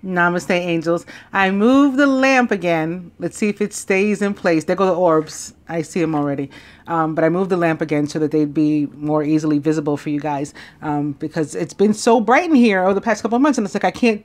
Namaste, angels. I moved the lamp again. Let's see if it stays in place. There go the orbs. I see them already. But I moved the lamp again so that they'd be more easily visible for you guys. Because it's been so bright in here over the past couple of months. And it's like,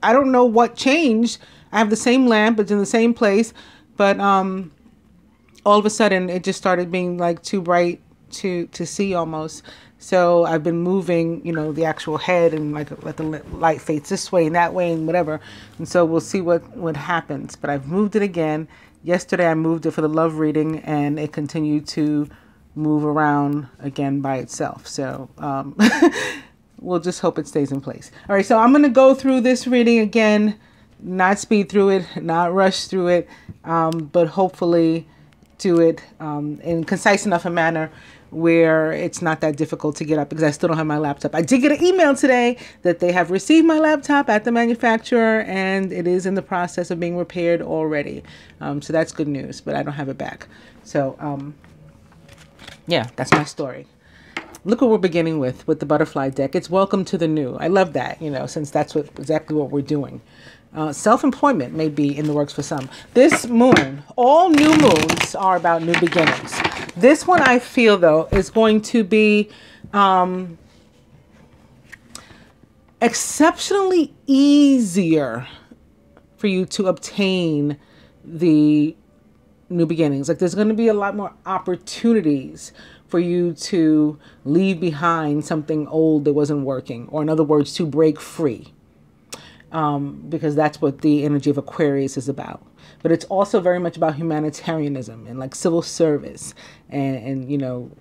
I don't know what changed. I have the same lamp. It's in the same place. But all of a sudden, it just started being like too bright to see almost. So I've been moving, you know, the actual head and like let the light face this way and that way and whatever. And so we'll see what happens. But I've moved it again. Yesterday I moved it for the love reading and it continued to move around again by itself. So we'll just hope it stays in place. All right, so I'm going to go through this reading again, not speed through it, not rush through it, but hopefully do it in concise enough a manner where it's not that difficult to get up, because I still don't have my laptop. I did get an email today that they have received my laptop at the manufacturer and it is in the process of being repaired already. So that's good news, but I don't have it back. So yeah, that's my story. Look what we're beginning with the butterfly deck. It's welcome to the new. I love that, you know, since that's exactly what we're doing. Self-employment may be in the works for some. This moon, all new moons are about new beginnings. This one, I feel, though, is going to be exceptionally easier for you to obtain the new beginnings. Like, there's going to be a lot more opportunities for you to leave behind something old that wasn't working, or in other words, to break free. Because that's what the energy of Aquarius is about. But it's also very much about humanitarianism and like civil service and you know,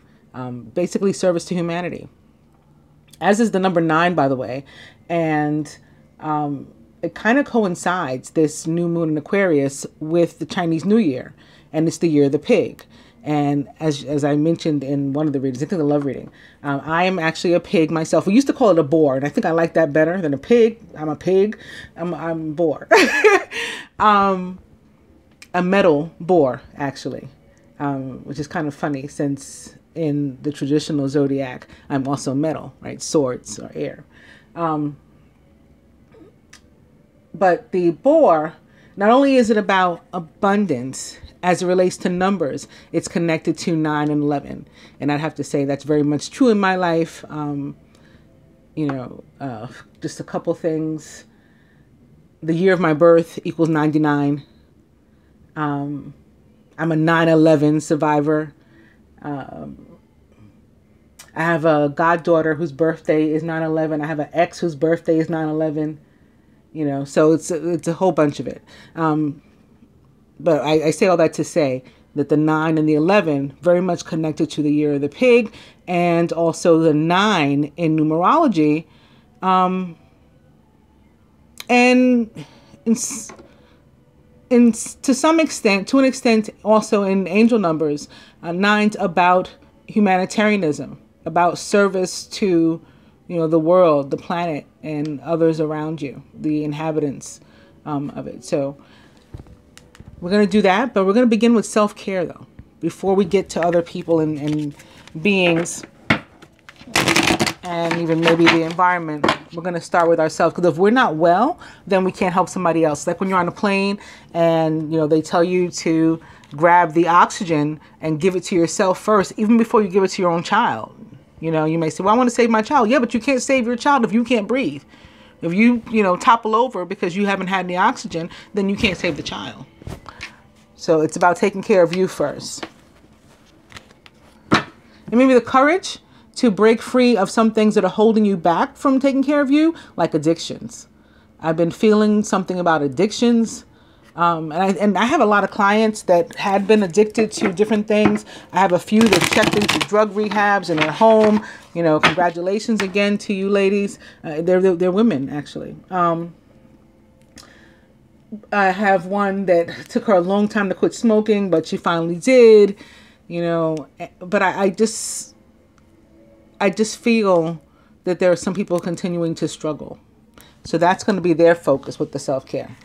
basically service to humanity. As is the number 9, by the way. And it kind of coincides, this new moon in Aquarius, with the Chinese New Year. And it's the year of the pig. And as I mentioned in one of the readings, I think the love reading, I am actually a pig myself. We used to call it a boar, and I think I like that better than a pig. I'm a pig. I'm a boar. A metal boar, actually, which is kind of funny since in the traditional zodiac, I'm also metal, right? Swords or air. But the boar, not only is it about abundance, as it relates to numbers, it's connected to 9 and 11. And I'd have to say that's very much true in my life. You know, just a couple things. The year of my birth equals 99. I'm a 9/11 survivor. I have a goddaughter whose birthday is 9/11. I have an ex whose birthday is 9/11. You know, so it's a whole bunch of it. But I say all that to say that the 9 and the 11 very much connected to the year of the pig, and also the 9 in numerology, and to some extent, to an extent, also in angel numbers, 9's about humanitarianism, about service to, you know, the world, the planet, and others around you, the inhabitants of it. So we're going to do that, but we're going to begin with self-care, though, before we get to other people and beings and even maybe the environment. We're going to start with ourselves, because if we're not well, then we can't help somebody else. Like when you're on a plane and, you know, they tell you to grab the oxygen and give it to yourself first, even before you give it to your own child. You know, you may say, well, I want to save my child. Yeah, but you can't save your child if you can't breathe. If you know, topple over because you haven't had any oxygen, then you can't save the child. So it's about taking care of you first. And maybe the courage to break free of some things that are holding you back from taking care of you, like addictions. I've been feeling something about addictions. And I have a lot of clients that had been addicted to different things. I have a few that checked into drug rehabs and are home. You know, congratulations again to you ladies. They're women, actually. I have one that took her a long time to quit smoking, but she finally did, you know. But I just feel that there are some people continuing to struggle. So that's going to be their focus with the self-care.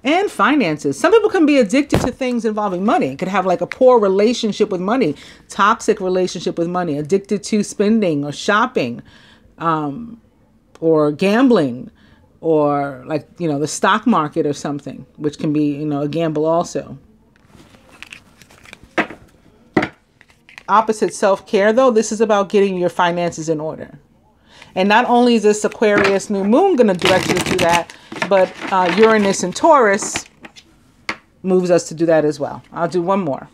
And finances. Some people can be addicted to things involving money. Could have like a poor relationship with money, toxic relationship with money, addicted to spending or shopping, or gambling, or like, you know, the stock market or something, which can be, you know, a gamble also. Opposite self-care, though, this is about getting your finances in order. And not only is this Aquarius new moon going to direct you to do that, but Uranus and Taurus moves us to do that as well. I'll do one more.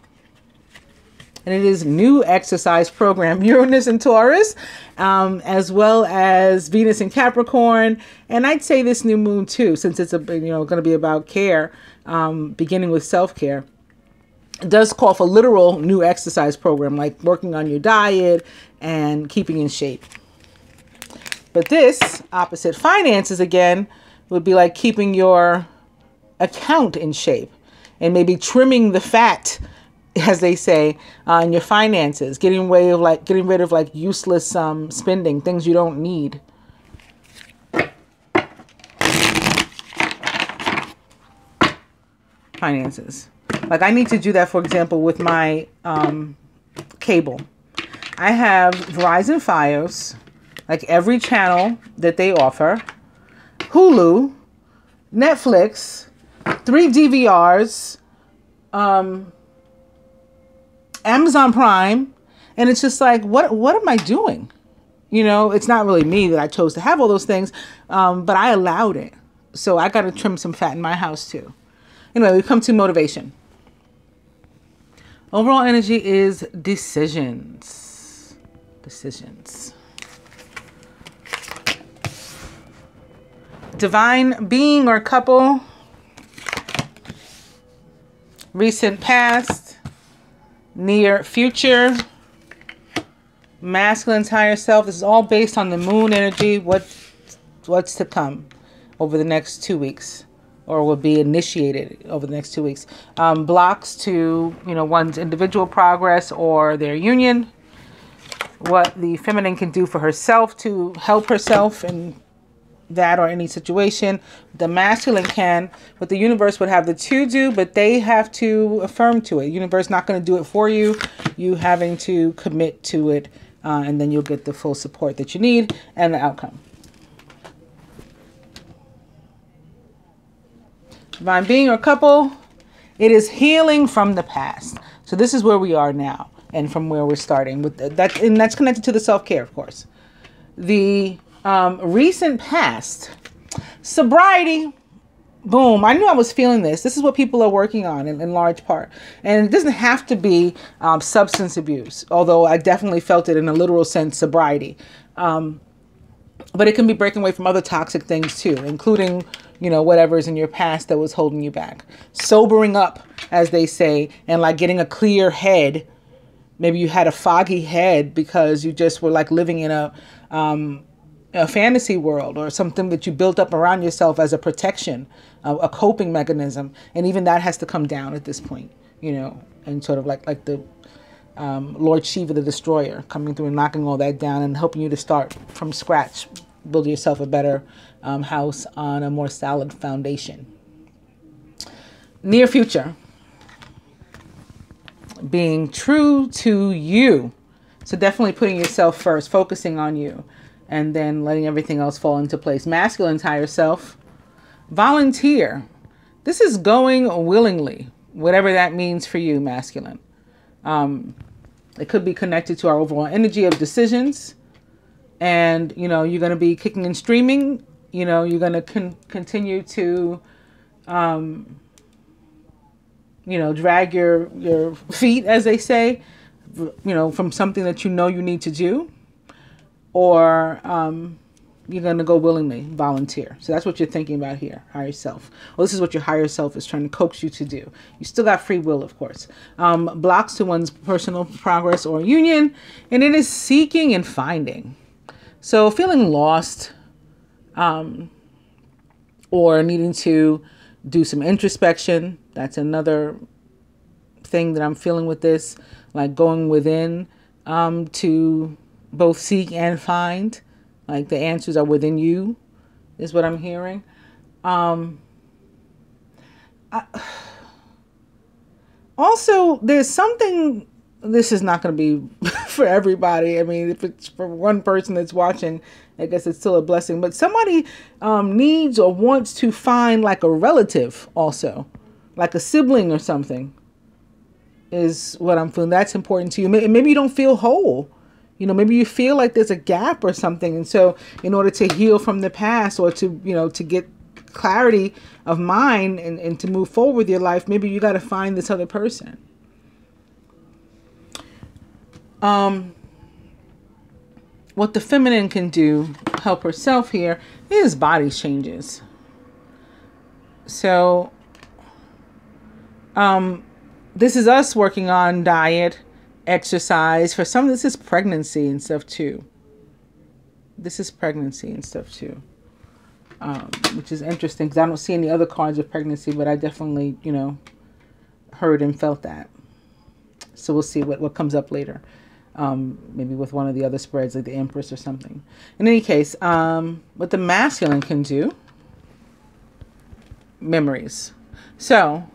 And it is new exercise program, Uranus and Taurus, as well as Venus and Capricorn. And I'd say this new moon too, since it's going to be about care, beginning with self-care. It does call for literal new exercise program, like working on your diet and keeping in shape. But this, opposite finances again, would be like keeping your account in shape and maybe trimming the fat, as they say, in your finances, getting rid of like useless spending, things you don't need. Finances. Like I need to do that, for example, with my cable. I have Verizon Fios, like every channel that they offer, Hulu, Netflix, 3 DVRs, Amazon Prime, and it's just like, what am I doing? You know, it's not really me that I chose to have all those things, but I allowed it. So I got to trim some fat in my house too. Anyway, we come to motivation. Overall energy is decisions. Decisions. Divine being or couple. Recent past. Near future. Masculine's higher self. This is all based on the moon energy. What's to come over the next 2 weeks, or will be initiated over the next 2 weeks. Blocks to, you know, one's individual progress or their union. What the feminine can do for herself to help herself in that or any situation. The masculine can, but the universe would have the to do, but they have to affirm to it. The universe not going to do it for you. You having to commit to it, and then you'll get the full support that you need and the outcome. Divine being or couple, it is healing from the past. So this is where we are now and from where we're starting with that, and that's connected to the self-care, of course. The recent past, sobriety, boom. I knew I was feeling this. This is what people are working on in large part. And it doesn't have to be substance abuse, although I definitely felt it in a literal sense, sobriety. But it can be breaking away from other toxic things too, including, you know, whatever's in your past that was holding you back. Sobering up, as they say, and like getting a clear head. Maybe you had a foggy head because you just were like living in a fantasy world or something that you built up around yourself as a protection, a coping mechanism. And even that has to come down at this point, you know, and sort of like the Lord Shiva, the destroyer, coming through and knocking all that down and helping you to start from scratch, build yourself a better house on a more solid foundation. Near future, being true to you. So definitely putting yourself first, focusing on you, and then letting everything else fall into place. Masculine's higher self. Volunteer. This is going willingly, whatever that means for you, masculine. It could be connected to our overall energy of decisions. And, you know, you're going to be kicking and streaming. You know, you're going to continue to, you know, drag your feet, as they say, you know, from something that you know you need to do. Or you're going to go willingly, volunteer. So that's what you're thinking about here, higher self. Well, this is what your higher self is trying to coax you to do. You still got free will, of course. Blocks to one's personal progress or union. And it is seeking and finding. So feeling lost or needing to do some introspection. That's another thing that I'm feeling with this. Like going within to both seek and find. Like the answers are within you, is what I'm hearing. Also, there's something this is not going to be for everybody. I mean, if it's for one person that's watching, I guess it's still a blessing. But somebody needs or wants to find like a relative also, like a sibling or something, is what I'm feeling. That's important to you. Maybe you don't feel whole. You know, maybe you feel like there's a gap or something. And so in order to heal from the past, or to, you know, to get clarity of mind and to move forward with your life, maybe you got to find this other person. What the feminine can do, help herself here, is body changes. So, this is us working on diet, exercise. For some, this is pregnancy and stuff too. This is pregnancy and stuff too. Which is interesting because I don't see any other cards of pregnancy, but I definitely, you know, heard and felt that. So we'll see what comes up later. Maybe with one of the other spreads, like the Empress or something. In any case, what the masculine can do, memories. So,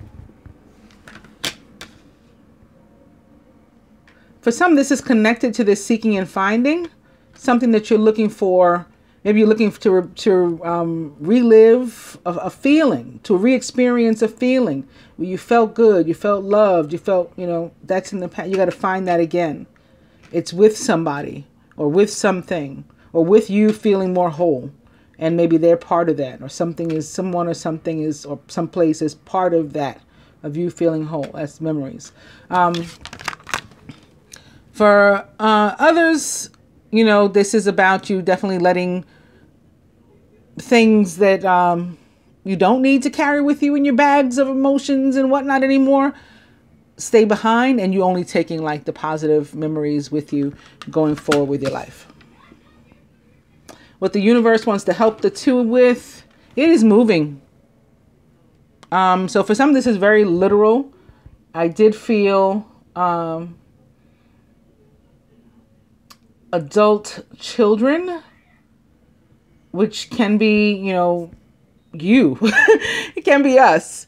for some, this is connected to this seeking and finding, something that you're looking for. Maybe you're looking to relive a feeling, to re-experience a feeling where you felt good, you felt loved, you felt, you know, that's in the past. You got to find that again. It's with somebody or with something or with you feeling more whole. And maybe they're part of that, or something is, someone or something is, or someplace is part of that, of you feeling whole. That's memories. For others, you know, this is about you definitely letting things that you don't need to carry with you in your bags of emotions and whatnot anymore stay behind, and you only taking like the positive memories with you going forward with your life. What the universe wants to help the two with, it is moving. So for some, this is very literal. I did feel adult children, which can be, you know, you. It can be us.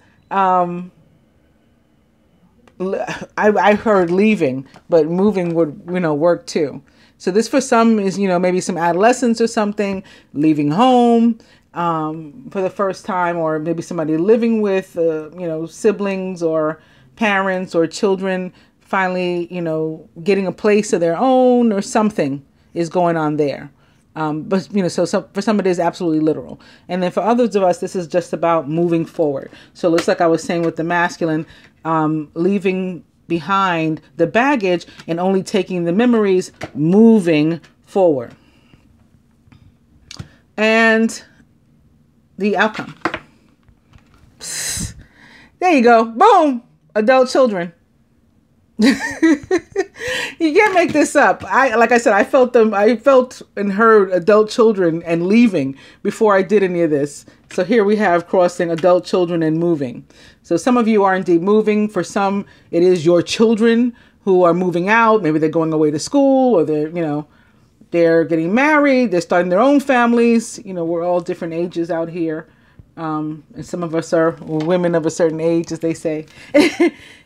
I heard leaving, but moving would, you know, work too. So this for some is, you know, maybe some adolescence or something, leaving home for the first time, or maybe somebody living with, you know, siblings or parents or children, finally, you know, getting a place of their own or something is going on there. But, you know, so for some it is absolutely literal. And then for others of us, this is just about moving forward. So it looks like I was saying with the masculine, leaving behind the baggage and only taking the memories, moving forward. And the outcome. There you go. Boom. Adult children. You can't make this up. Like I said, I felt and heard adult children and leaving before I did any of this. So here we have crossing adult children and moving. So some of you are indeed moving. For some, it is your children who are moving out. Maybe they're going away to school, or they're, you know, they're getting married. They're starting their own families. You know, we're all different ages out here. And some of us are women of a certain age, as they say.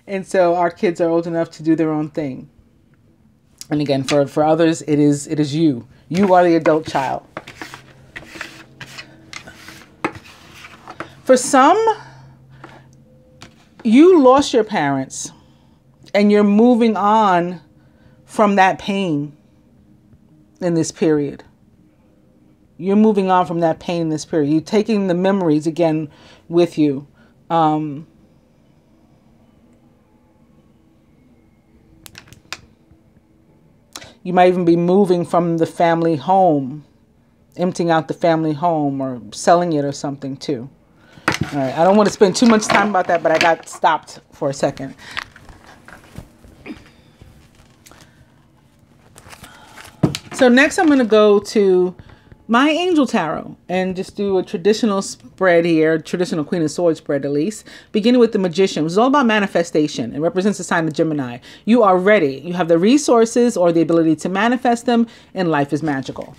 And so our kids are old enough to do their own thing. And again, for others, it is you. You are the adult child. For some, you lost your parents and you're moving on from that pain in this period. You're moving on from that pain in this period. You're taking the memories again with you. You might even be moving from the family home, emptying out the family home or selling it or something too. All right, I don't want to spend too much time about that, but I got stopped for a second. So next I'm going to go to my angel tarot and just do a traditional spread here, traditional Queen of Swords spread at least, beginning with the Magician, which is all about manifestation and represents the sign of Gemini. You are ready. You have the resources or the ability to manifest them, and life is magical.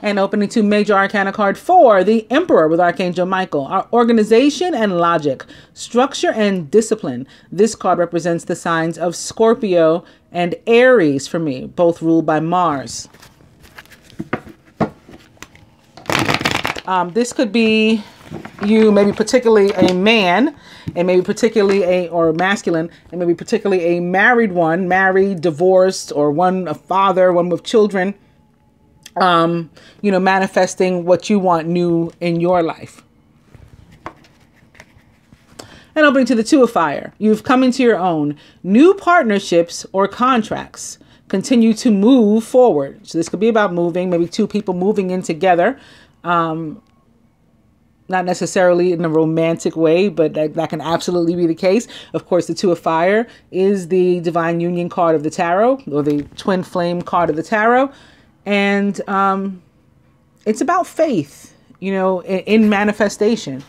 And opening to Major Arcana card 4, the Emperor with Archangel Michael. Our organization and logic, structure and discipline. This card represents the signs of Scorpio and Aries for me, both ruled by Mars. This could be you, maybe particularly a man, and maybe particularly or masculine, and maybe particularly a married one, married, divorced, or one a father, one with children. You know, manifesting what you want new in your life. And opening to the Two of Fire. You've come into your own. New partnerships or contracts continue to move forward. So this could be about moving, maybe two people moving in together. Not necessarily in a romantic way, but that can absolutely be the case. Of course, the Two of Fire is the Divine Union card of the Tarot, or the Twin Flame card of the Tarot. And it's about faith, you know, in manifestation,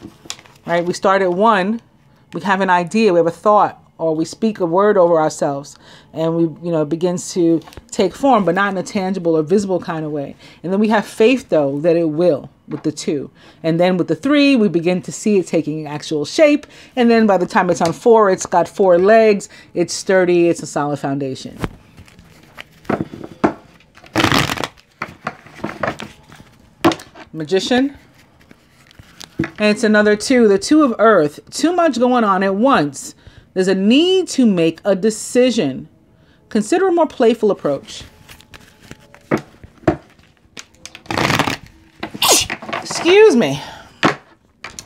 right? We start at one, we have an idea, we have a thought, or we speak a word over ourselves, and we, you know, it begins to take form, but not in a tangible or visible kind of way. And then we have faith, though, that it will, with the 2. And then with the 3, we begin to see it taking actual shape. And then by the time it's on 4, it's got 4 legs, it's sturdy, it's a solid foundation. Magician. And it's another 2, the 2 of Earth. Too much going on at once. There's a need to make a decision. Consider a more playful approach. Excuse me.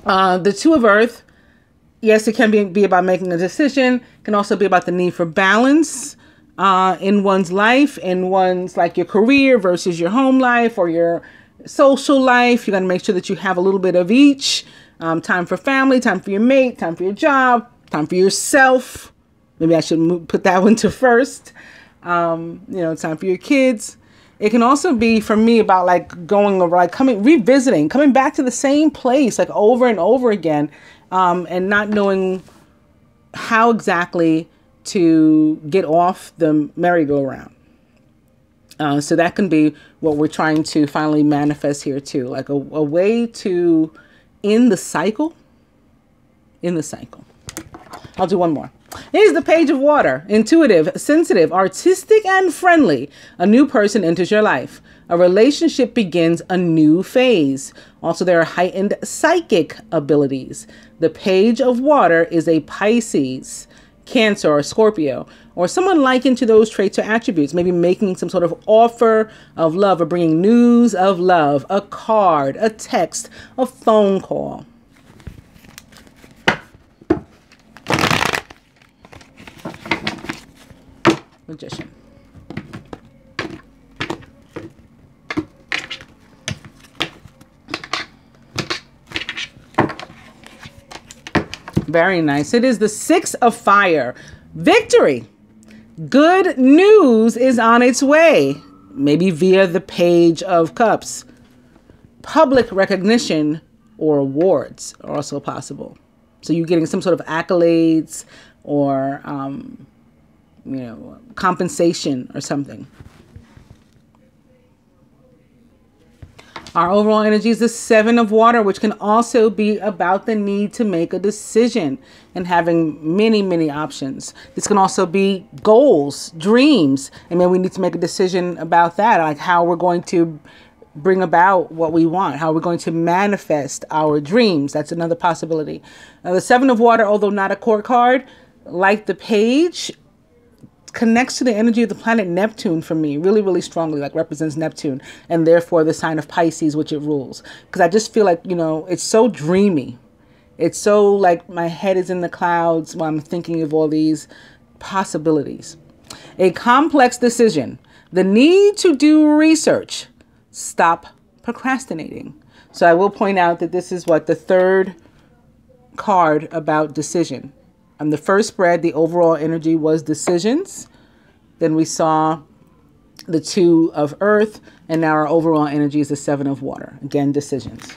The 2 of Earth. Yes, it can be about making a decision. It can also be about the need for balance in one's life, in one's, like, your career versus your home life or your social life. You got to make sure that you have a little bit of each. Time for family, time for your mate, time for your job, time for yourself. Maybe I should put that one to first. You know, time for your kids. It can also be, for me, about like going over, like revisiting, coming back to the same place, like over and over again, and not knowing how exactly to get off the merry-go-round. So that can be what we're trying to finally manifest here too, like a way to end the cycle. In the cycle. I'll do one more. Here's the Page of Water. Intuitive, sensitive, artistic, and friendly. A new person enters your life. A relationship begins a new phase. Also, there are heightened psychic abilities. The Page of Water is a Pisces, Cancer, or Scorpio, or someone likened to those traits or attributes, maybe making some sort of offer of love or bringing news of love, a card, a text, a phone call. Magician. Very nice. It is the 6 of Fire. Victory. Good news is on its way. Maybe via the Page of Cups. Public recognition or awards are also possible. So you're getting some sort of accolades or, you know, compensation or something. Our overall energy is the 7 of Water, which can also be about the need to make a decision and having many, many options. This can also be goals, dreams, and then we need to make a decision about that, like how we're going to bring about what we want, how we're going to manifest our dreams. That's another possibility. Now, the 7 of Water, although not a court card, like the Page, connects to the energy of the planet Neptune for me really, really strongly, like represents Neptune and therefore the sign of Pisces, which it rules. Because I just feel like, you know, it's so dreamy. It's so like my head is in the clouds while I'm thinking of all these possibilities. A complex decision. The need to do research. Stop procrastinating. So I will point out that this is what the 3rd card about decision. On the first spread, the overall energy was decisions. Then we saw the 2 of Earth, and now our overall energy is the 7 of Water. Again, decisions.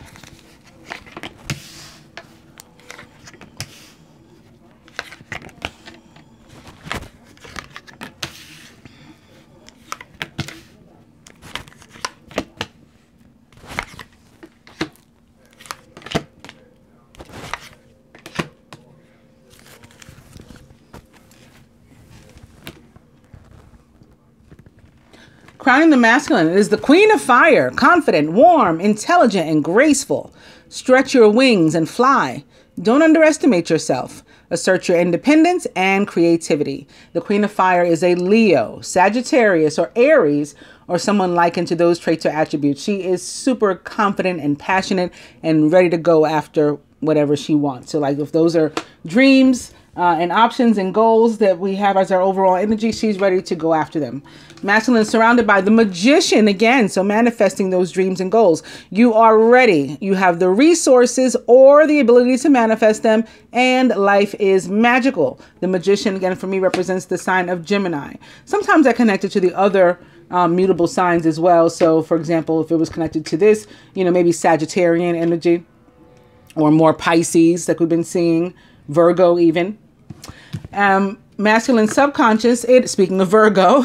Crowning the masculine is the Queen of Fire, confident, warm, intelligent, and graceful. Stretch your wings and fly. Don't underestimate yourself. Assert your independence and creativity. The Queen of Fire is a Leo, Sagittarius, or Aries, or someone likened to those traits or attributes. She is super confident and passionate and ready to go after whatever she wants. So like if those are dreams and options and goals that we have as our overall energy, she's ready to go after them. Masculine is surrounded by the Magician again. So manifesting those dreams and goals. You are ready. You have the resources or the ability to manifest them, and life is magical. The Magician, again, for me, represents the sign of Gemini. Sometimes I connect it to the other mutable signs as well. So for example, if it was connected to this, maybe Sagittarian energy, or more Pisces like we've been seeing, Virgo even. Masculine subconscious, speaking of Virgo,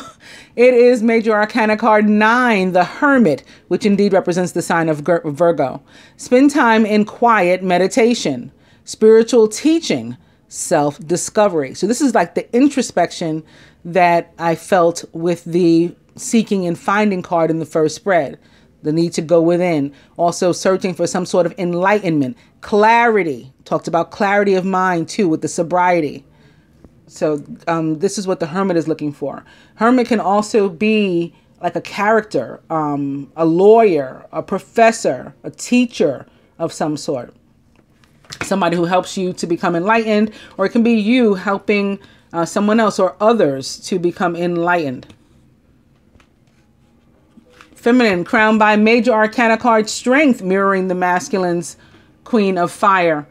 it is Major Arcana card 9, the Hermit, which indeed represents the sign of Virgo. Spend time in quiet meditation, spiritual teaching, self-discovery. So this is like the introspection that I felt with the seeking and finding card in the first spread. The need to go within. Also searching for some sort of enlightenment, clarity. Talked about clarity of mind too with the sobriety. So this is what the Hermit is looking for. Hermit can also be like a character, a lawyer, a professor, a teacher of some sort. Somebody who helps you to become enlightened, or it can be you helping someone else or others to become enlightened. Feminine, crowned by Major Arcana card Strength, mirroring the masculine's Queen of Fire.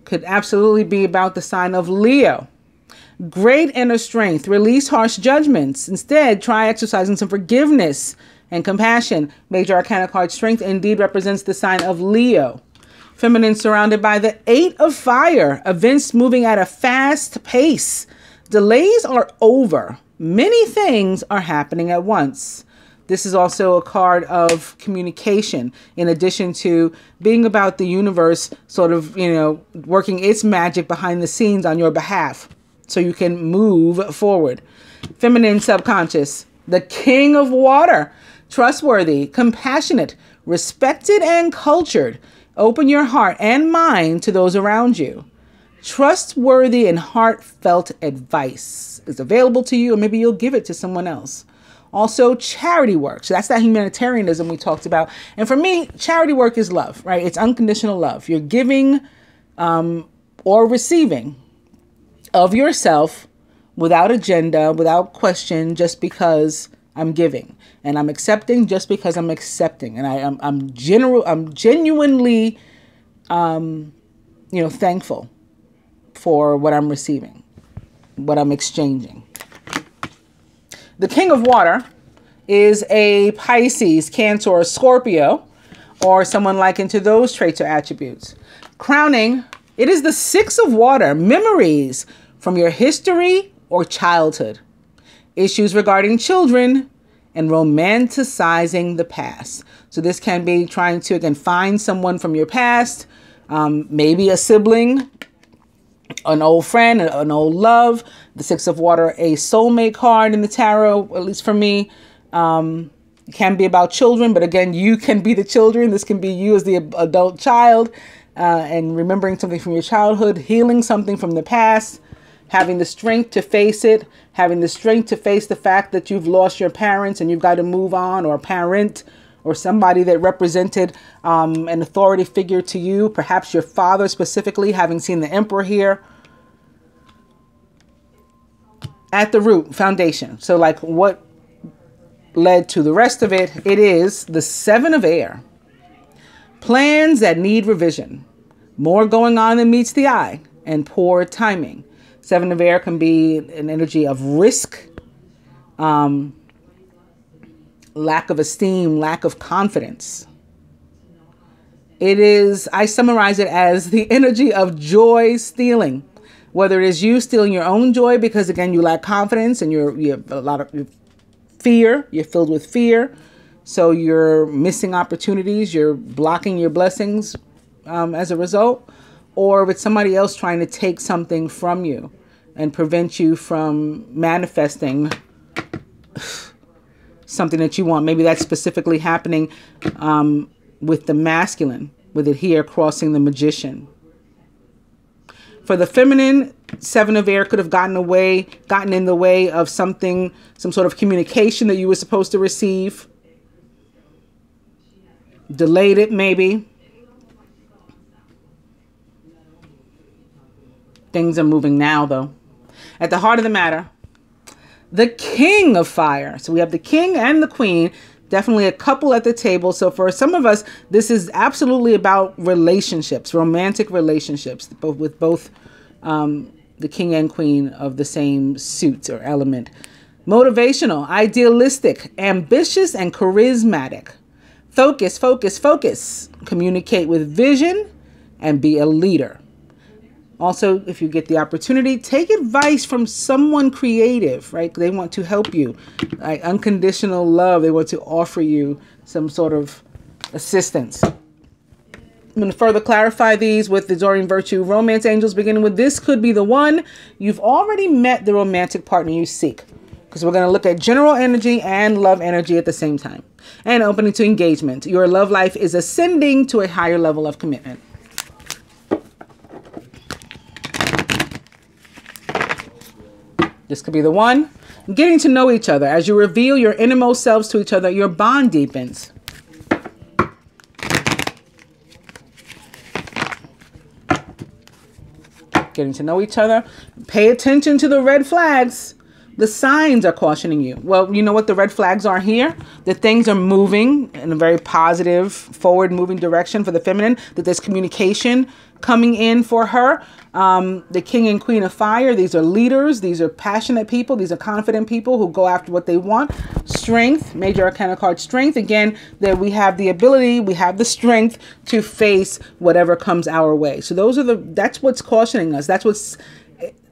Could absolutely be about the sign of Leo. Great inner strength. Release harsh judgments. Instead, try exercising some forgiveness and compassion. Major Arcana card Strength indeed represents the sign of Leo. Feminine, surrounded by the 8 of Fire. Events moving at a fast pace. Delays are over. Many things are happening at once. This is also a card of communication, in addition to being about the universe sort of, working its magic behind the scenes on your behalf so you can move forward. Feminine subconscious, the King of Water, trustworthy, compassionate, respected, and cultured. Open your heart and mind to those around you. Trustworthy and heartfelt advice is available to you, or maybe you'll give it to someone else. Also, charity work. So that's that humanitarianism we talked about. And for me, charity work is love, right? It's unconditional love. You're giving or receiving of yourself without agenda, without question, just because I'm giving. And I'm accepting just because I'm accepting. And I'm genuinely, thankful for what I'm receiving, what I'm exchanging. The King of Water is a Pisces, Cancer, or Scorpio, or someone likened to those traits or attributes. Crowning, it is the 6 of Water, memories from your history or childhood, issues regarding children, and romanticizing the past. So this can be trying to, again, find someone from your past, maybe a sibling, an old friend, an old love. The 6 of Water, a soulmate card in the tarot, at least for me. It can be about children, but again, you can be the children. This can be you as the adult child, and remembering something from your childhood, healing something from the past, having the strength to face it, having the strength to face the fact that you've lost your parents and you've got to move on, or a parent, or somebody that represented an authority figure to you, perhaps your father specifically, having seen the Emperor here. At the root, foundation. So like what led to the rest of it, it is the 7 of Air. Plans that need revision. More going on than meets the eye, and poor timing. 7 of Air can be an energy of risk, lack of esteem, lack of confidence. It is, I summarize it as the energy of joy stealing. Whether it is you stealing your own joy because, again, you lack confidence and you have a lot of fear. You're filled with fear. So you're missing opportunities. You're blocking your blessings as a result. Or with somebody else trying to take something from you and prevent you from manifesting something that you want. Maybe that's specifically happening with the masculine, with it here crossing the Magician. For the feminine, Seven of Air could have gotten in the way of something, some sort of communication that you were supposed to receive. Delayed it, maybe. Things are moving now, though. At the heart of the matter, the King of Fire. So we have the King and the Queen. Definitely a couple at the table. So for some of us, this is absolutely about relationships, romantic relationships, with both the King and Queen of the same suit or element. Motivational, idealistic, ambitious, and charismatic. Focus, focus, focus. Communicate with vision and be a leader. Also, if you get the opportunity, take advice from someone creative, right? They want to help you. Like unconditional love, they want to offer you some sort of assistance. I'm going to further clarify these with the Doreen Virtue Romance Angels, beginning with this could be the one. You've already met the romantic partner you seek, because we're going to look at general energy and love energy at the same time. And opening to engagement. Your love life is ascending to a higher level of commitment. This could be the one. Getting to know each other. As you reveal your innermost selves to each other, your bond deepens. Getting to know each other. Pay attention to the red flags. The signs are cautioning you. Well, you know what the red flags are here? That things are moving in a very positive, forward-moving direction for the feminine. That there's communication coming in for her. The King and Queen of Fire. These are leaders. These are passionate people. These are confident people who go after what they want. Strength. Major Arcana card Strength. Again, that we have the ability, we have the strength to face whatever comes our way. So that's what's cautioning us. That's what's...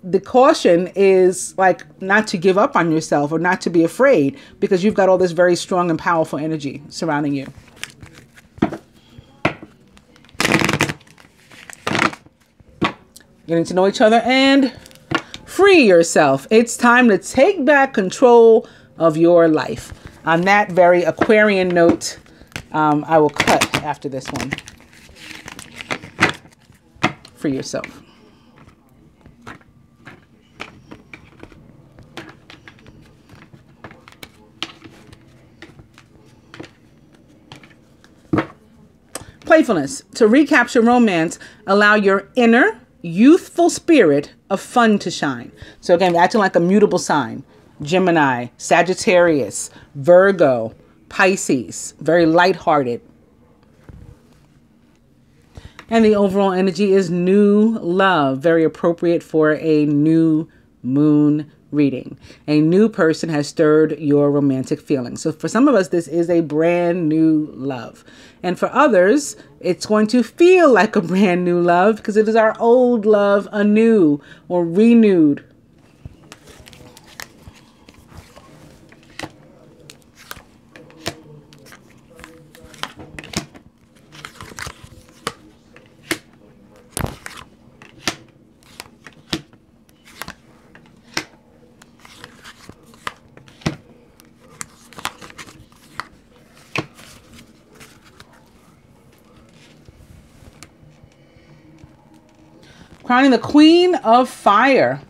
The caution is like not to give up on yourself or not to be afraid, because you've got all this very strong and powerful energy surrounding you. Getting to know each other and free yourself. It's time to take back control of your life. On that very Aquarian note, I will cut after this one. Free yourself. Playfulness. To recapture romance, allow your inner youthful spirit of fun to shine. So again, acting like a mutable sign. Gemini, Sagittarius, Virgo, Pisces. Very lighthearted. And the overall energy is new love. Very appropriate for a new moon reading. A new person has stirred your romantic feelings. So for some of us, this is a brand new love. And for others, it's going to feel like a brand new love because it is our old love anew or renewed. Crowning the Queen of Fire.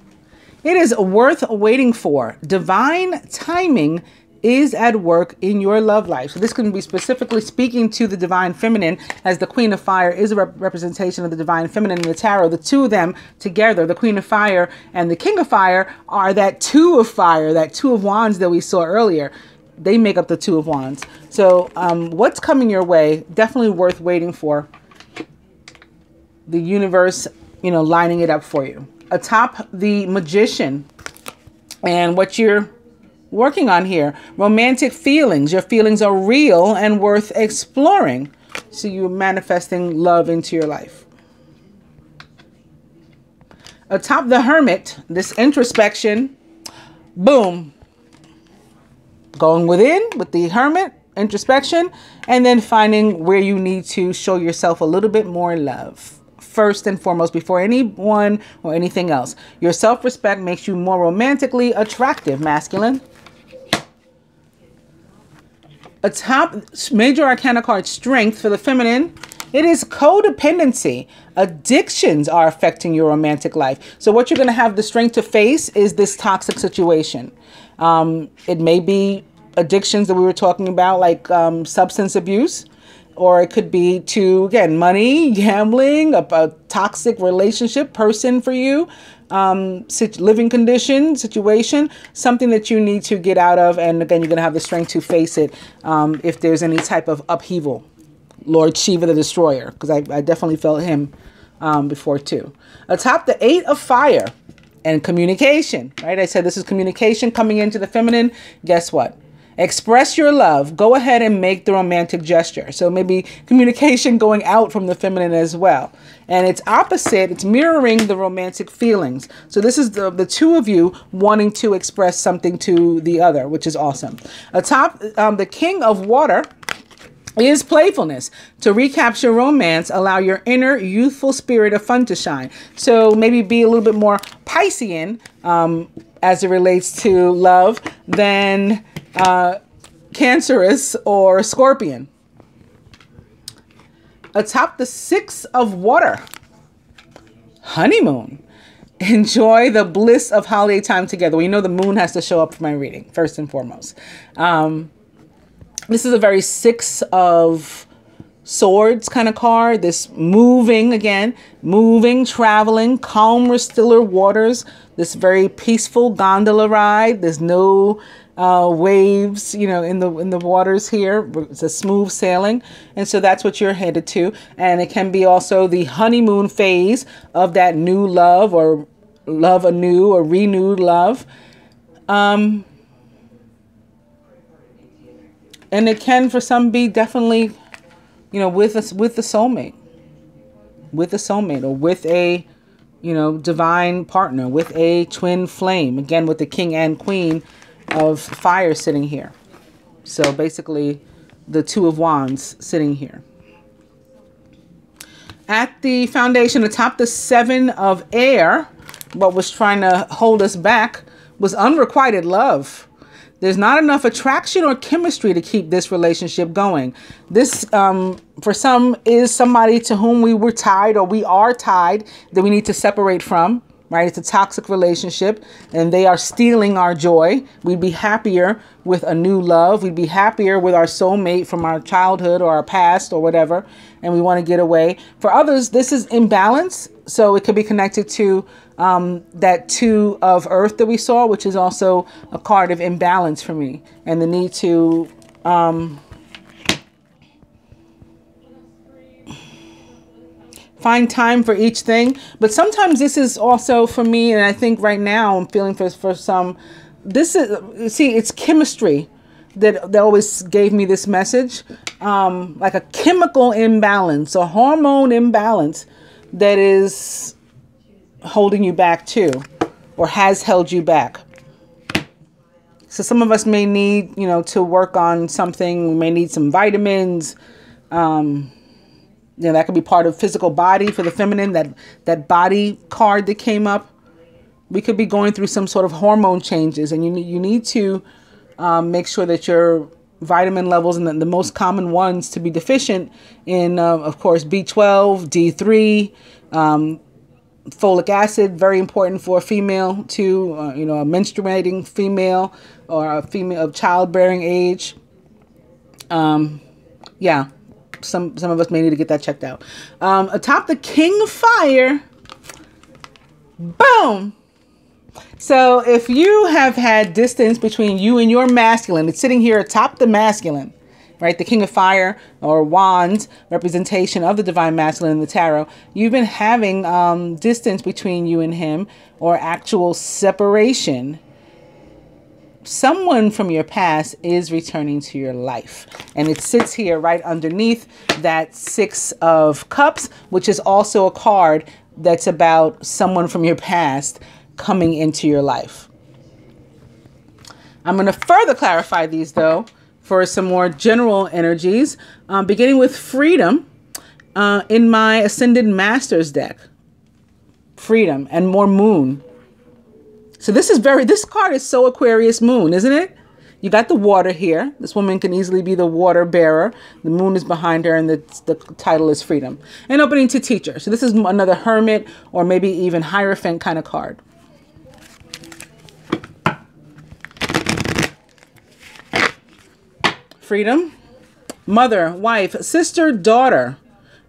It is worth waiting for. Divine timing is at work in your love life. So this can be specifically speaking to the divine feminine, as the Queen of Fire is a representation of the divine feminine in the tarot. The two of them together, the Queen of Fire and the King of Fire, are that two of fire, that two of wands that we saw earlier. They make up the two of wands. So what's coming your way, definitely worth waiting for. The universe, you know, lining it up for you. Atop the Magician and what you're working on here. Romantic feelings. Your feelings are real and worth exploring. So you're manifesting love into your life. Atop the Hermit, this introspection. Boom. Going within with the Hermit, introspection, and then finding where you need to show yourself a little bit more love. First and foremost, before anyone or anything else. Your self-respect makes you more romantically attractive, masculine. A top major arcana card, Strength, for the feminine. It is codependency. Addictions are affecting your romantic life. So what you're going to have the strength to face is this toxic situation. It may be addictions that we were talking about, like substance abuse, or it could be to, again, money, gambling, a toxic relationship, person for you, living condition, situation, something that you need to get out of. And again, you're going to have the strength to face it if there's any type of upheaval. Lord Shiva the Destroyer, because I definitely felt him before too. Atop the 8 of Fire and communication, right? I said this is communication coming into the feminine. Guess what? Express your love. Go ahead and make the romantic gesture. So maybe communication going out from the feminine as well. And it's opposite. It's mirroring the romantic feelings. So this is the two of you wanting to express something to the other, which is awesome. Atop the King of Water is playfulness. To recapture romance, allow your inner youthful spirit of fun to shine. So maybe be a little bit more Piscean as it relates to love than Cancerous or Scorpion. Atop the 6 of Water, honeymoon. Enjoy the bliss of holiday time together. Well, you know the moon has to show up for my reading, first and foremost. This is a very 6 of Swords kind of card. This moving, again, moving, traveling, calmer, stiller waters. This very peaceful gondola ride. There's no waves, you know, in the waters here. It's a smooth sailing. And so that's what you're headed to. And it can be also the honeymoon phase of that new love, or love anew, or renewed love. And it can, for some, be definitely, you know, with the soulmate, or with a, you know, divine partner, with a twin flame. Again, with the King and Queen of Fire sitting here. So basically the 2 of Wands sitting here. At the foundation, atop the 7 of Air, what was trying to hold us back was unrequited love. There's not enough attraction or chemistry to keep this relationship going. This, for some, is somebody to whom we were tied, or we are tied, that we need to separate from, right? It's a toxic relationship and they are stealing our joy. We'd be happier with a new love. We'd be happier with our soulmate from our childhood or our past or whatever. And we want to get away. For others, this is imbalance. So it could be connected to that 2 of Earth that we saw, which is also a card of imbalance for me, and the need to find time for each thing. But sometimes this is also for me, and I think right now I'm feeling for some, this is, see, it's chemistry that always gave me this message, like a chemical imbalance, a hormone imbalance that is holding you back too, or has held you back. So some of us may need, you know, to work on something. We may need some vitamins. You know, that could be part of physical body for the feminine, that body card that came up. We could be going through some sort of hormone changes, and you need to make sure that your vitamin levels, and the most common ones to be deficient in, of course, B12, D3, folic acid, very important for a female too, you know, a menstruating female or a female of childbearing age. Yeah, some of us may need to get that checked out. Atop the King of Fire, boom. So if you have had distance between you and your masculine, it's sitting here atop the masculine, right? The King of Fire, or Wands, representation of the divine masculine in the tarot. You've been having distance between you and him, or actual separation. Someone from your past is returning to your life. And it sits here right underneath that 6 of Cups, which is also a card that's about someone from your past coming into your life. I'm going to further clarify these, though, for some more general energies, beginning with freedom in my Ascended Masters deck. Freedom and more moon. So this card is so Aquarius moon, isn't it? You got the water here. This woman can easily be the water bearer. The moon is behind her, and the title is freedom. And opening to teacher. So this is another hermit or maybe even hierophant kind of card. Freedom. Mother, wife, sister, daughter.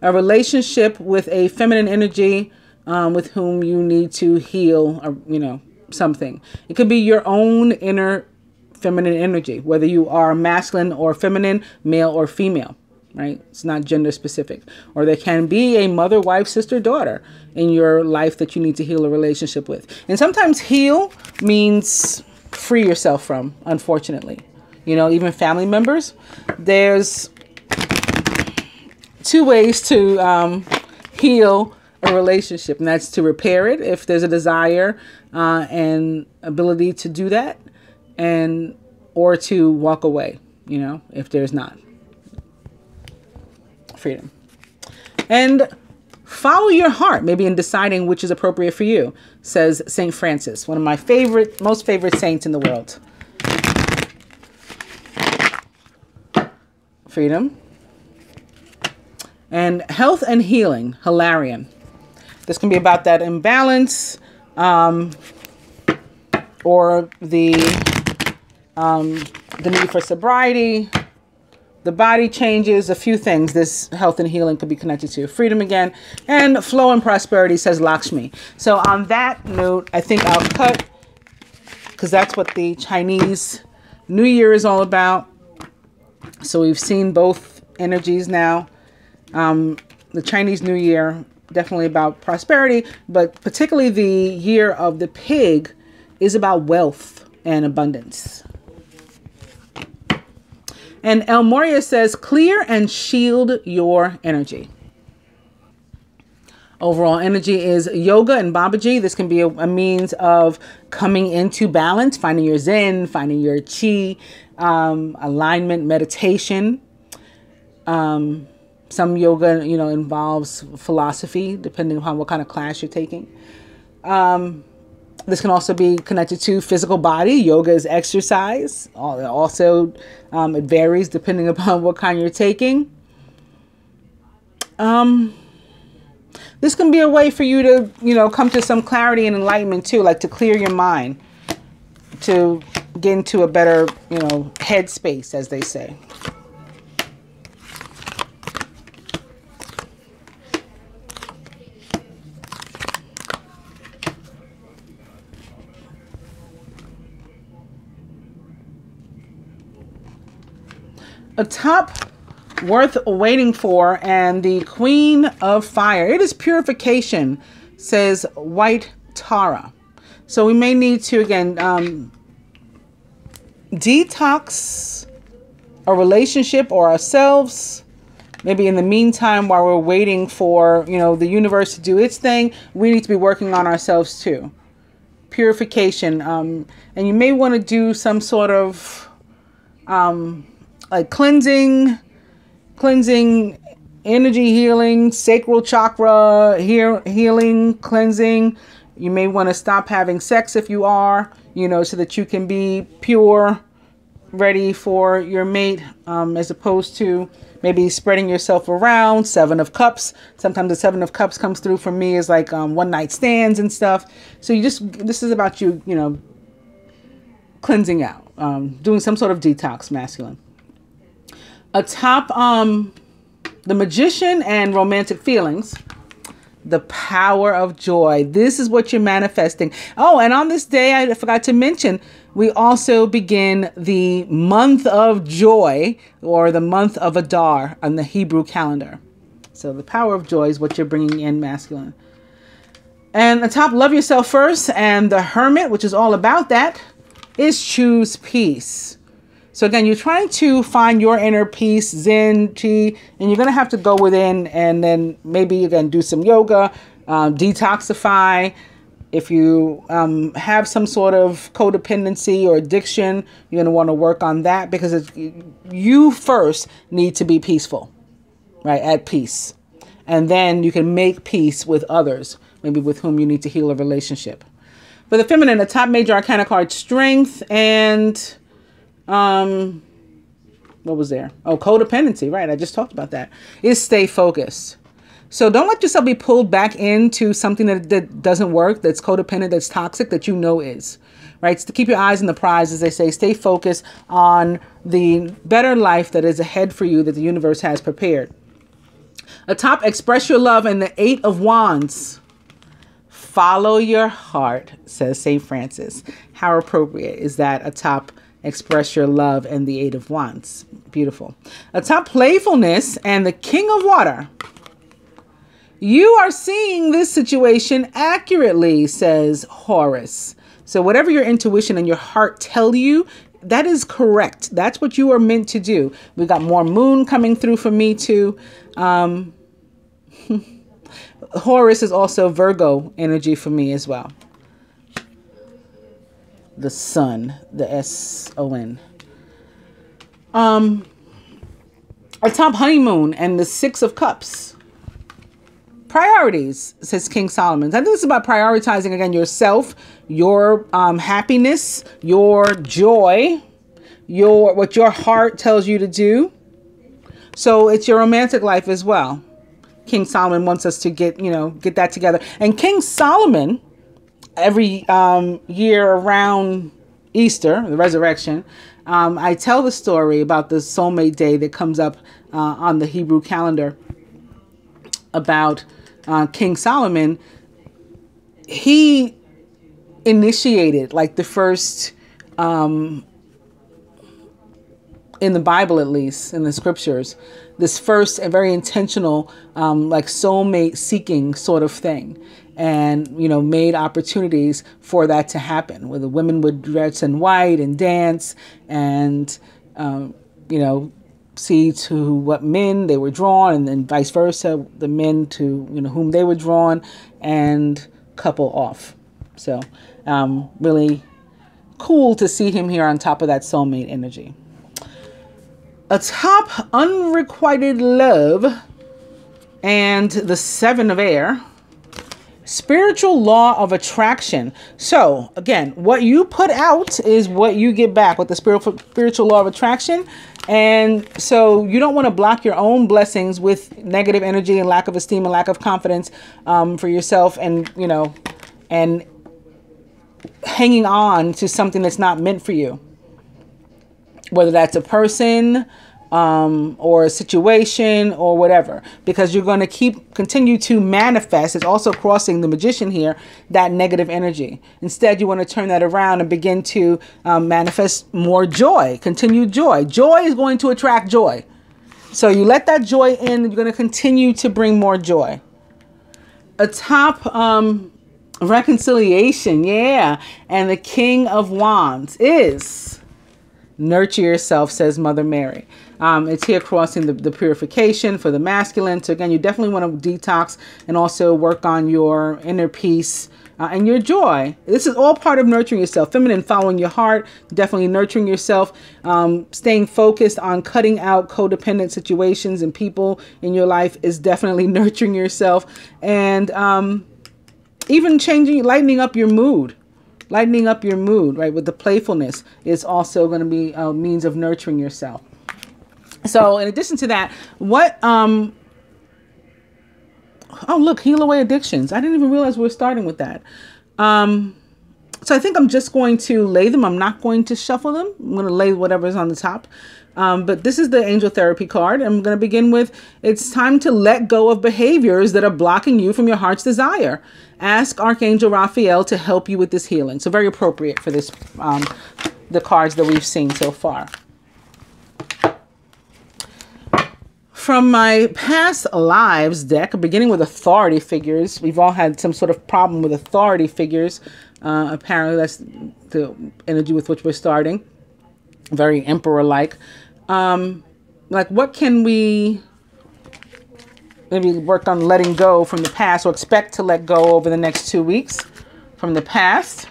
A relationship with a feminine energy with whom you need to heal, or, you know, something. It could be your own inner feminine energy, whether you are masculine or feminine, male or female, right? It's not gender specific. Or there can be a mother, wife, sister, daughter in your life that you need to heal a relationship with. And sometimes heal means free yourself from, unfortunately. You know, even family members. There's two ways to heal a relationship, and that's to repair it if there's a desire and ability to do that, and or to walk away, you know, if there's not. Freedom. And follow your heart, maybe in deciding which is appropriate for you, says Saint Francis, one of my most favorite saints in the world. Freedom. And health and healing, Hilarion. This can be about that imbalance or the need for sobriety, the body changes, a few things this health and healing could be connected to. Freedom again, and flow and prosperity, says Lakshmi. So on that note, I think I'll cut, because that's what the Chinese New Year is all about. So we've seen both energies now. The Chinese New Year, definitely about prosperity, but particularly the year of the pig is about wealth and abundance. And El Moria says, clear and shield your energy. Overall energy is yoga and Babaji. This can be a means of coming into balance, finding your zen, finding your chi, alignment, meditation. Some yoga, you know, involves philosophy, depending upon what kind of class you're taking. This can also be connected to physical body. Yoga is exercise. Also, it varies depending upon what kind you're taking. This can be a way for you to, you know, come to some clarity and enlightenment too, like to clear your mind, to get into a better, you know, headspace, as they say. A top worth waiting for, and the Queen of Fire. It is purification, says White Tara. So we may need to, again, detox a relationship or ourselves. Maybe in the meantime, while we're waiting for, you know, the universe to do its thing, we need to be working on ourselves too. Purification. And you may want to do some sort of like cleansing, energy healing, sacral chakra healing, cleansing. You may want to stop having sex if you are, you know, so that you can be pure, ready for your mate, as opposed to maybe spreading yourself around. Seven of Cups. Sometimes the Seven of Cups comes through for me as like one night stands and stuff. So this is about you, you know, cleansing out, doing some sort of detox, masculine. Atop the Magician and romantic feelings, the power of joy. This is what you're manifesting. Oh, and on this day, I forgot to mention, we also begin the month of joy, or the month of Adar on the Hebrew calendar. So the power of joy is what you're bringing in, masculine. And atop love yourself first, and the Hermit, which is all about that, is choose peace. So again, you're trying to find your inner peace, zen, chi, and you're going to have to go within and then maybe again do some yoga, detoxify. If you have some sort of codependency or addiction, you're going to want to work on that, because you first need to be peaceful, right? At peace. And then you can make peace with others, maybe with whom you need to heal a relationship. For the feminine, the top major arcana card, strength and What was there? Oh, codependency, right? I just talked about that. Is stay focused. So don't let yourself be pulled back into something that doesn't work, that's codependent, that's toxic, that you know is. Right? So to keep your eyes on the prize, as they say, stay focused on the better life that is ahead for you that the universe has prepared. Atop, express your love and the 8 of Wands. Follow your heart, says St. Francis. How appropriate is that atop express your love and the 8 of Wands? Beautiful. Atop, playfulness and the King of Water. You are seeing this situation accurately, says Horus. So whatever your intuition and your heart tell you, that is correct. That's what you are meant to do. We got more moon coming through for me too. Horus is also Virgo energy for me as well. The sun, the S-O-N. Atop honeymoon and the 6 of Cups. Priorities, says King Solomon. I think this is about prioritizing, again, yourself, your happiness, your joy, what your heart tells you to do. So it's your romantic life as well. King Solomon wants us to get that together. And King Solomon, every year around Easter, the resurrection, I tell the story about the soulmate day that comes up on the Hebrew calendar about King Solomon. He initiated, like, the first, in the Bible at least, in the scriptures, this first and very intentional, like, soulmate seeking sort of thing. And, made opportunities for that to happen, where the women would dress in white and dance and, see to what men they were drawn, and then vice versa, the men to, whom they were drawn, and couple off. So really cool to see him here on top of that soulmate energy. Atop unrequited love and the 7 of Air. Spiritual law of attraction. So again, what you put out is what you get back with the spiritual law of attraction. And so you don't want to block your own blessings with negative energy and lack of esteem and lack of confidence for yourself, and and hanging on to something that's not meant for you, whether that's a person or a situation or whatever, because you're going to continue to manifest. It's also crossing the Magician here, that negative energy. Instead, you want to turn that around and begin to manifest more joy, continued joy. Joy is going to attract joy. So you let that joy in, and you're going to continue to bring more joy. Atop reconciliation, yeah, and the King of Wands is nurture yourself, says Mother Mary. It's here crossing the purification for the masculine. So again, you definitely want to detox and also work on your inner peace and your joy. This is all part of nurturing yourself. Feminine, following your heart, definitely nurturing yourself, staying focused on cutting out codependent situations and people in your life is definitely nurturing yourself. And even lightening up your mood. Lightening up your mood, right, with the playfulness is also going to be a means of nurturing yourself. So in addition to that, oh, look, heal away addictions. I didn't even realize we were starting with that. So I think I'm just going to lay them. I'm not going to shuffle them. I'm going to lay whatever's on the top. But this is the Angel Therapy card. I'm going to begin with, it's time to let go of behaviors that are blocking you from your heart's desire. Ask Archangel Raphael to help you with this healing. So very appropriate for this, the cards that we've seen so far. From my past lives deck, beginning with authority figures, we've all had some sort of problem with authority figures. Apparently that's the energy with which we're starting. Very emperor-like. Like, what can we maybe work on letting go from the past, or expect to let go over the next 2 weeks from the past?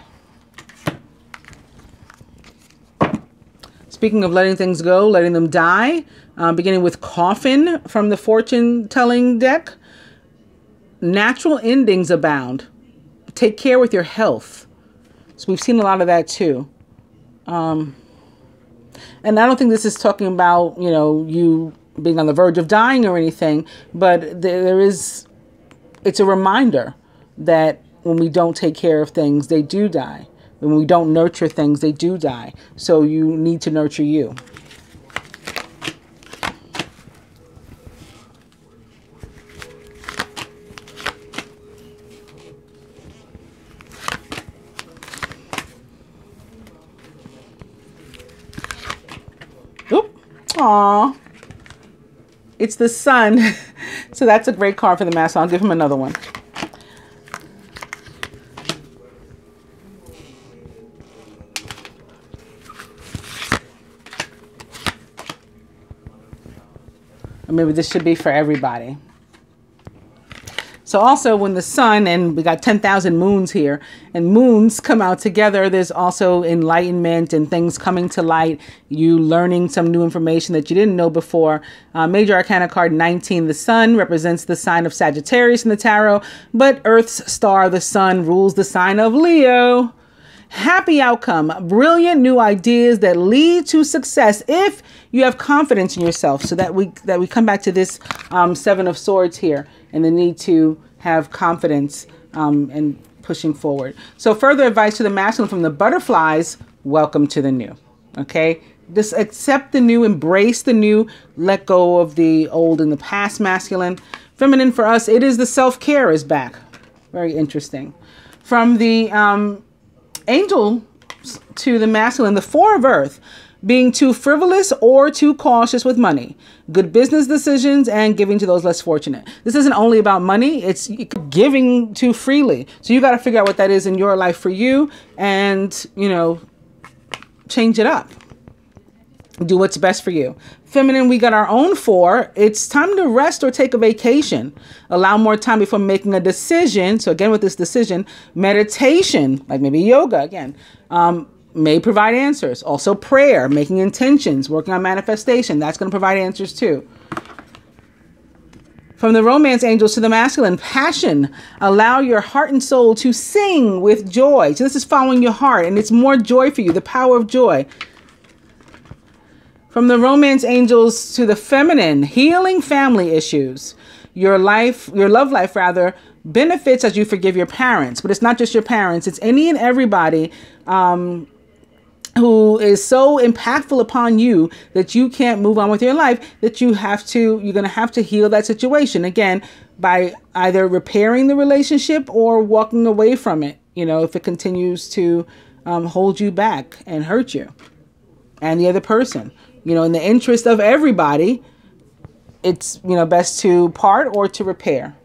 Speaking of letting things go, letting them die, beginning with Coffin from the fortune-telling deck. Natural endings abound. Take care with your health. So we've seen a lot of that too. And I don't think this is talking about, you know, you being on the verge of dying or anything, but it's a reminder that when we don't take care of things, they do die. When we don't nurture things, they do die. So you need to nurture you. Oop. Aw. It's the sun. So that's a great card for the masculine. I'll give him another one. Or maybe this should be for everybody. So also when the sun, and we got 10,000 moons here, and moons come out together, there's also enlightenment and things coming to light, you learning some new information that you didn't know before. Major Arcana card 19, the sun represents the sign of Sagittarius in the tarot, but Earth's star, the sun, rules the sign of Leo. Happy outcome, brilliant new ideas that lead to success if you have confidence in yourself. So that we come back to this Seven of Swords here, and the need to have confidence and pushing forward. So further advice to the masculine from the butterflies: welcome to the new. Okay, just accept the new, embrace the new, let go of the old and the past. Masculine. Feminine for us, it is the self-care is back. Very interesting. From the angel to the masculine, the Four of Earth, being too frivolous or too cautious with money, good business decisions, and giving to those less fortunate. This isn't only about money, it's giving too freely. So you got to figure out what that is in your life for you, and, you know, change it up. Do what's best for you. Feminine, we got our own four. It's time to rest or take a vacation. Allow more time before making a decision. So again, with this decision, meditation, like maybe yoga again, may provide answers. Also prayer, making intentions, working on manifestation. That's going to provide answers too. From the romance angels to the masculine, passion. Allow your heart and soul to sing with joy. So this is following your heart, and it's more joy for you, the power of joy. From the romance angels to the feminine, healing family issues. Your love life rather, benefits as you forgive your parents. But it's not just your parents. It's any and everybody who is so impactful upon you that you can't move on with your life, that you're going to have to heal that situation. Again, by either repairing the relationship or walking away from it, you know, if it continues to hold you back and hurt you and the other person. You know, in the interest of everybody, it's, you know, best to part or to repair.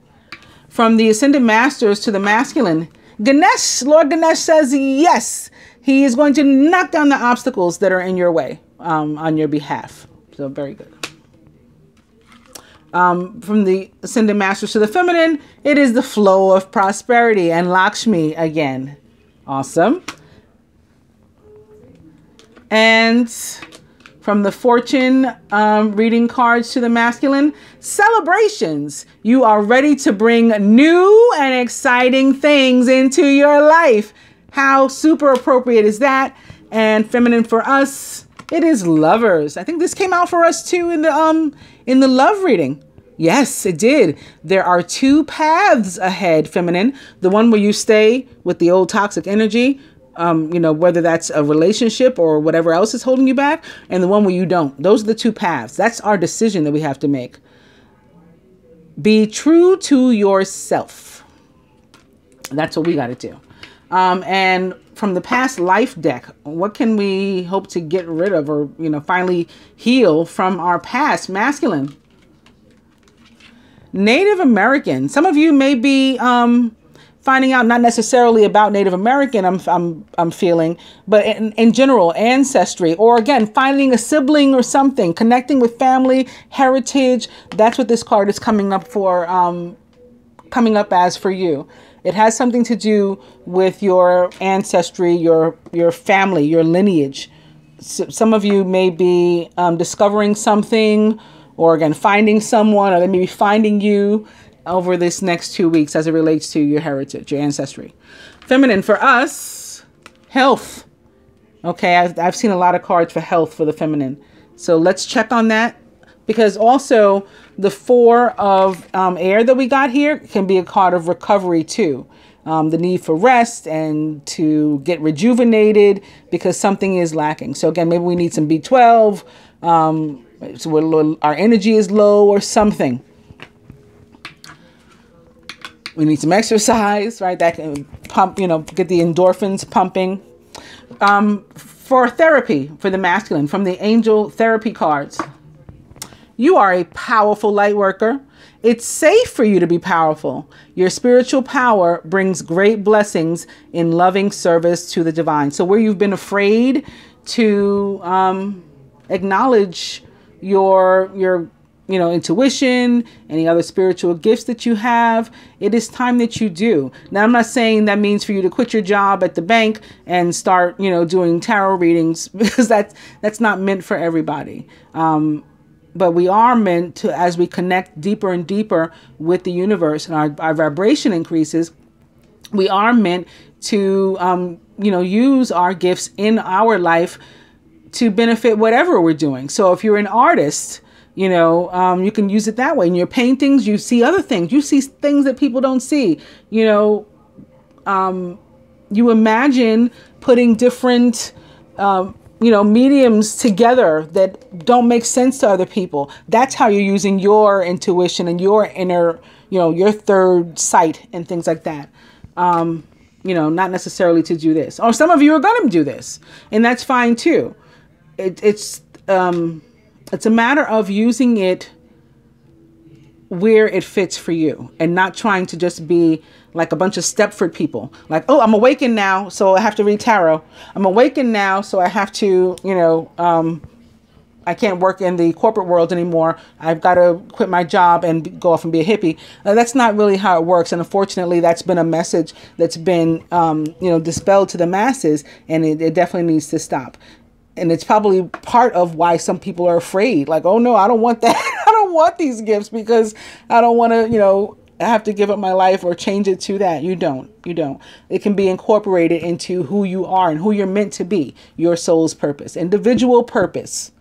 From the Ascended Masters to the masculine, Ganesh, Lord Ganesh says yes. He is going to knock down the obstacles that are in your way on your behalf. So very good. From the Ascended Masters to the feminine, it is the flow of prosperity and Lakshmi again. Awesome. And from the fortune reading cards to the masculine, celebrations. You are ready to bring new and exciting things into your life. How super appropriate is that? And feminine for us, it is lovers. I think this came out for us too in the love reading. Yes, it did. There are two paths ahead, feminine. The one where you stay with the old toxic energy, you know, whether that's a relationship or whatever else is holding you back, and the one where you don't. Those are the two paths. That's our decision that we have to make. Be true to yourself. That's what we got to do. And from the past life deck, what can we hope to get rid of, or, you know, finally heal from our past? Masculine. Native American. Some of you may be finding out, not necessarily about Native American, I'm feeling, but in general, ancestry, or again, finding a sibling or something, connecting with family, heritage. That's what this card is coming up for, coming up as for you. It has something to do with your ancestry, your family, your lineage. So some of you may be discovering something, or again, finding someone, or they may be finding you over this next 2 weeks as it relates to your heritage, your ancestry. Feminine for us, health. Okay, I've seen a lot of cards for health for the feminine. So let's check on that, because also the 4 of air that we got here can be a card of recovery too. The need for rest and to get rejuvenated because something is lacking. So again, maybe we need some B12. So our energy is low or something. We need some exercise, right? That can pump, get the endorphins pumping. For therapy, for the masculine, from the angel therapy cards, you are a powerful light worker. It's safe for you to be powerful. Your spiritual power brings great blessings in loving service to the divine. So where you've been afraid to acknowledge your intuition, any other spiritual gifts that you have, it is time that you do. Now, I'm not saying that means for you to quit your job at the bank and start, doing tarot readings, because that's not meant for everybody. But we are meant to, as we connect deeper and deeper with the universe and our vibration increases, we are meant to, use our gifts in our life to benefit whatever we're doing. So if you're an artist, you can use it that way. In your paintings, you see other things. You see things that people don't see. You imagine putting different, mediums together that don't make sense to other people. That's how you're using your intuition and your inner, your third sight and things like that. Not necessarily to do this. Or some of you are going to do this, and that's fine too. It's a matter of using it where it fits for you and not trying to just be like a bunch of Stepford people. Like, oh, I'm awakened now, so I have to read tarot. I'm awakened now, so I have to, I can't work in the corporate world anymore. I've got to quit my job and go off and be a hippie. That's not really how it works. And unfortunately, that's been a message that's been, dispelled to the masses, and it definitely needs to stop. And it's probably part of why some people are afraid. Like, oh no, I don't want that. I don't want these gifts because I don't want to, have to give up my life or change it to that. You don't. It can be incorporated into who you are and who you're meant to be. Your soul's purpose, individual purpose.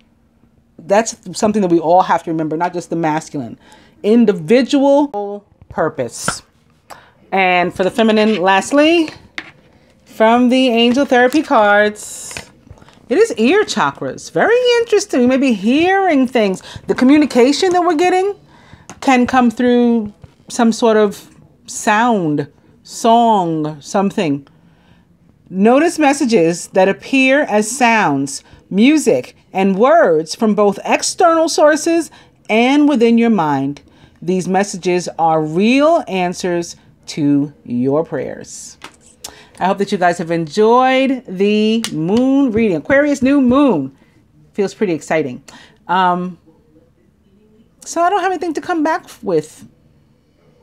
That's something that we all have to remember, not just the masculine. Individual purpose. And for the feminine, lastly, from the angel therapy cards, it is ear chakras. Very interesting. Maybe hearing things. The communication that we're getting can come through some sort of sound, song, something. Notice messages that appear as sounds, music, and words from both external sources and within your mind. These messages are real answers to your prayers. I hope that you guys have enjoyed the moon reading. Aquarius new moon. Feels pretty exciting. So I don't have anything to come back with.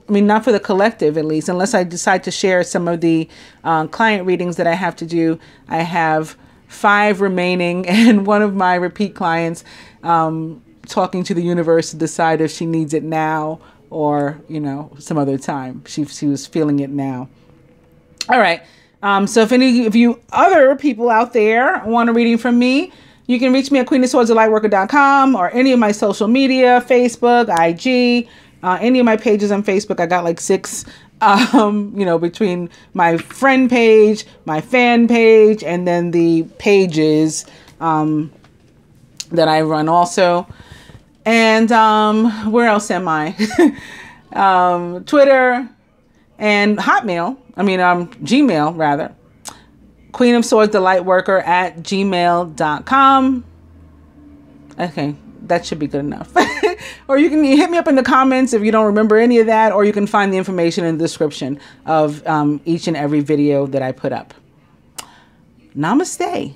I mean, not for the collective, at least, unless I decide to share some of the client readings that I have to do. I have 5 remaining, and one of my repeat clients talking to the universe to decide if she needs it now or, some other time. She was feeling it now. All right. So if any of you other people out there want a reading from me, you can reach me at queenofswordsthelightworker.com or any of my social media, Facebook, IG, any of my pages on Facebook. I got like 6, between my friend page, my fan page, and then the pages that I run also. And where else am I? Twitter and Hotmail. Gmail rather. Queenofswordsthelightworker at gmail.com. Okay, that should be good enough. Or you can hit me up in the comments if you don't remember any of that, or you can find the information in the description of each and every video that I put up. Namaste.